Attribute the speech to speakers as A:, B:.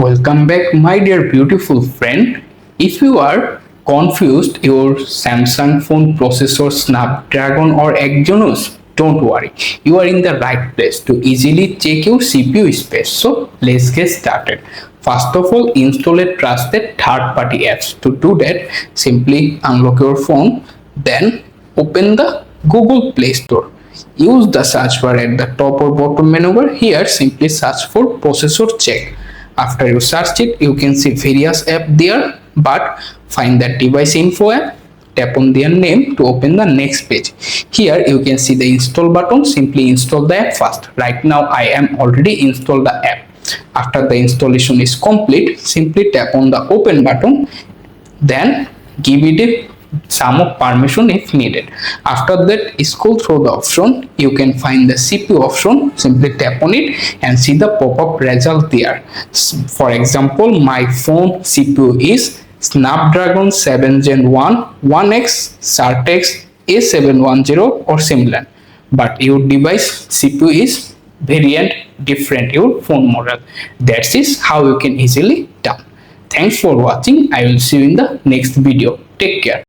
A: Welcome back, my dear beautiful friend. If you are confused your Samsung phone processor Snapdragon or Exynos, don't worry. You are in the right place to easily check your CPU space. So let's get started. First of all, install a trusted third-party apps. To do that, simply unlock your phone, then open the Google Play Store. Use the search bar at the top or bottom menu bar. Here, simply search for processor check. After you search it, you can see various apps there, but find that device info app. Tap on their name to open the next page. Here you can see the install button. Simply install the app first. Right now I am already installed the app. After the installation is complete, simply tap on the open button, then give it a some of permission if needed. After that, scroll through the option. You can find the CPU option. Simply tap on it and see the pop-up result there. For example, my phone CPU is Snapdragon 7 Gen 1 1X Certex A710 or similar, but your device CPU is variant different your phone model. That is how you can easily done. Thanks for watching. I will see you in the next video. Take care.